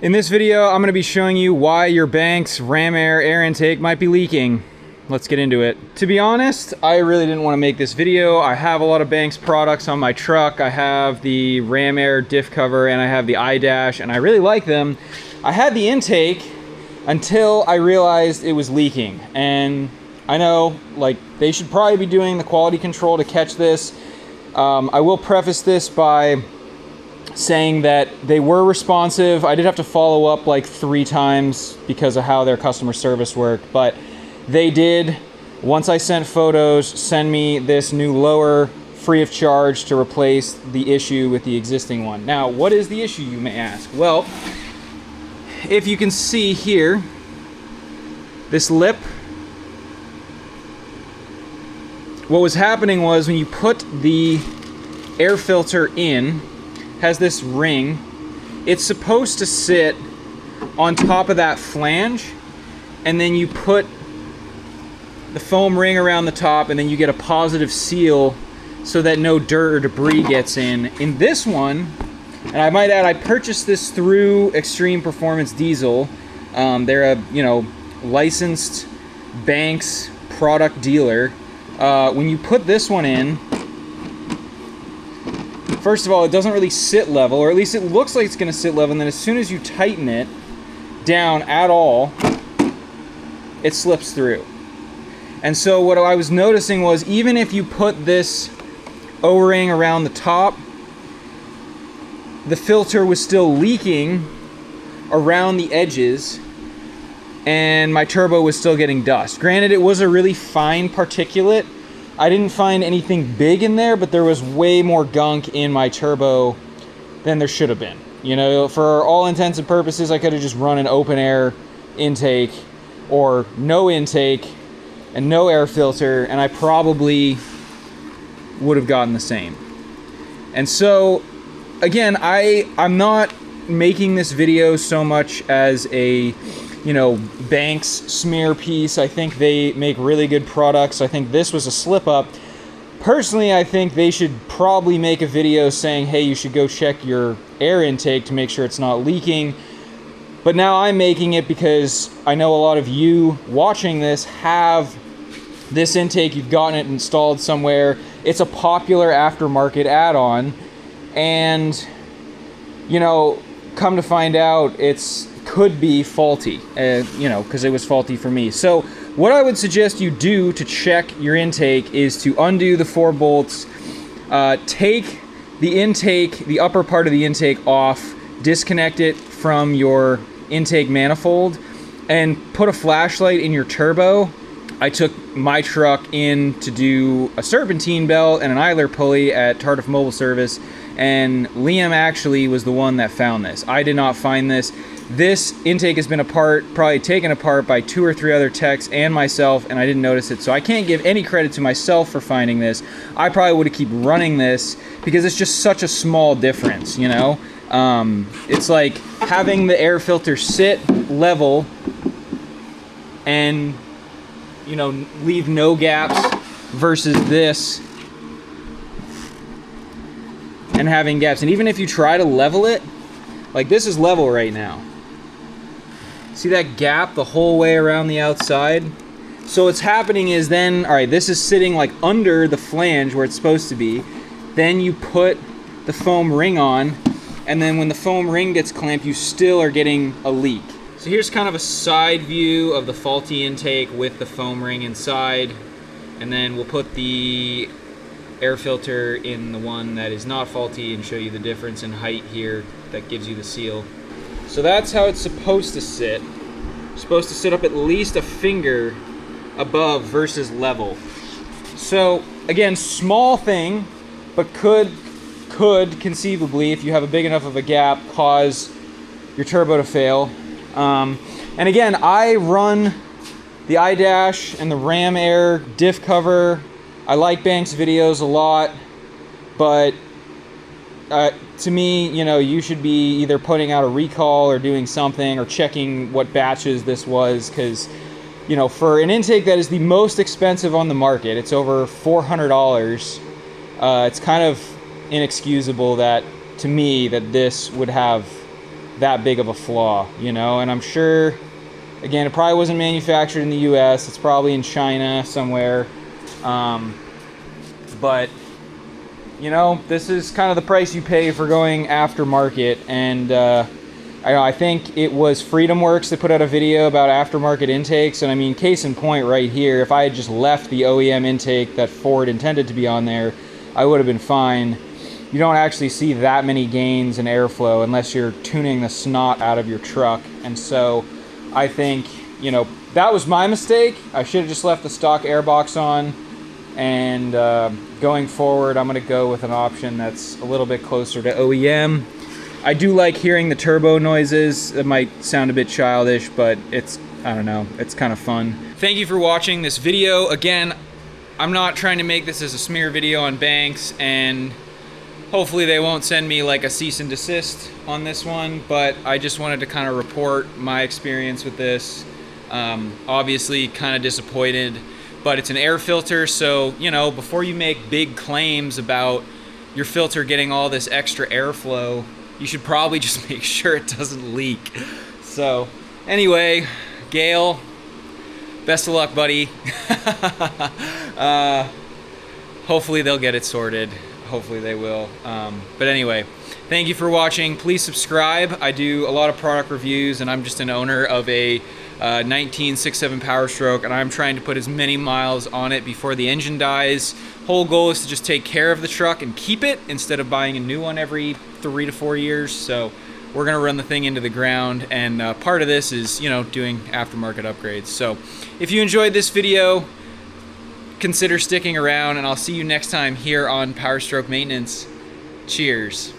In this video, I'm going to be showing you why your Banks ram air intake might be leaking. Let's get into it. To be honest, I really didn't want to make this video. I have a lot of Banks products on my truck. I have the ram air diff cover and I have the iDash, and I really like them. I had the intake until I realized it was leaking. And I know, like, they should probably be doing the quality control to catch this. I will preface this by saying that they were responsive. I did have to follow up like 3 times because of how their customer service worked, but they did, once I sent photos, send me this new lower free of charge to replace the issue with the existing one. Now, what is the issue, you may ask? Well, if you can see here, this lip, what was happening was when you put the air filter in, has this ring, it's supposed to sit on top of that flange, and then you put the foam ring around the top, and then you get a positive seal so that no dirt or debris gets in. In this one, and I might add, I purchased this through Extreme Performance Diesel. They're a licensed Banks product dealer. When you put this one in, first of all, it doesn't really sit level, or at least it looks like it's going to sit level, and then as soon as you tighten it down at all, it slips through. And so what I was noticing was, even if you put this O-ring around the top, the filter was still leaking around the edges, and my turbo was still getting dust. Granted, it was a really fine particulate. I didn't find anything big in there, but there was way more gunk in my turbo than there should have been. You know, for all intents and purposes, I could have just run an open air intake or no intake and no air filter, and I probably would have gotten the same. And so, again, I'm not making this video so much as a Banks smear piece. I think they make really good products. I think this was a slip up. Personally, I think they should probably make a video saying, hey, you should go check your air intake to make sure it's not leaking. But now I'm making it because I know a lot of you watching this have this intake. You've gotten it installed somewhere. It's a popular aftermarket add-on. And, come to find out, could be faulty, because it was faulty for me. So what I would suggest you do to check your intake is to undo the 4 bolts, take the intake, the upper part of the intake off, disconnect it from your intake manifold, and put a flashlight in your turbo. I took my truck in to do a serpentine belt and an idler pulley at Tardif Mobile Service, and Liam actually was the one that found this. I did not find this. This intake has been probably taken apart by 2 or 3 other techs and myself, and I didn't notice it. So I can't give any credit to myself for finding this. I probably would have kept running this because it's just such a small difference, It's like having the air filter sit level and, leave no gaps versus this and having gaps. And even if you try to level it, like this is level right now. See that gap the whole way around the outside? So what's happening is then, all right, this is sitting like under the flange where it's supposed to be. Then you put the foam ring on, and then when the foam ring gets clamped, you still are getting a leak. So here's kind of a side view of the faulty intake with the foam ring inside. And then we'll put the air filter in the one that is not faulty and show you the difference in height here that gives you the seal. So that's how it's supposed to sit. It's supposed to sit up at least a finger above versus level. So again, small thing, but could conceivably, if you have a big enough of a gap, cause your turbo to fail. And again, I run the iDash and the ram air diff cover. I like Banks videos a lot, but to me, you should be either putting out a recall or doing something or checking what batches this was, because, for an intake that is the most expensive on the market, it's over $400. It's kind of inexcusable that, to me, that this would have that big of a flaw, you know. And I'm sure, again, it probably wasn't manufactured in the US. It's probably in China somewhere. But, you know, this is kind of the price you pay for going aftermarket. And I think it was FreedomWorks that put out a video about aftermarket intakes. And I mean, case in point right here, if I had just left the OEM intake that Ford intended to be on there, I would have been fine. You don't actually see that many gains in airflow unless you're tuning the snot out of your truck. And so I think, you know, that was my mistake. I should have just left the stock airbox on. And going forward, I'm going to go with an option that's a little bit closer to OEM. I do like hearing the turbo noises. It might sound a bit childish, but it's, I don't know, it's kind of fun. Thank you for watching this video. Again, I'm not trying to make this as a smear video on Banks, and hopefully they won't send me like a cease and desist on this one, but I just wanted to kind of report my experience with this. Obviously kind of disappointed, but it's an air filter, so, you know, before you make big claims about your filter getting all this extra airflow, you should probably just make sure it doesn't leak. So anyway, Gale, best of luck, buddy. Hopefully they'll get it sorted. Hopefully they will. But anyway, thank you for watching. Please subscribe. I do a lot of product reviews, and I'm just an owner of a 1967 Power Stroke, and I'm trying to put as many miles on it before the engine dies. Whole goal is to just take care of the truck and keep it instead of buying a new one every 3 to 4 years. So we're gonna run the thing into the ground, and part of this is, you know, doing aftermarket upgrades. So if you enjoyed this video, consider sticking around, and I'll see you next time here on Power Stroke Maintenance. Cheers.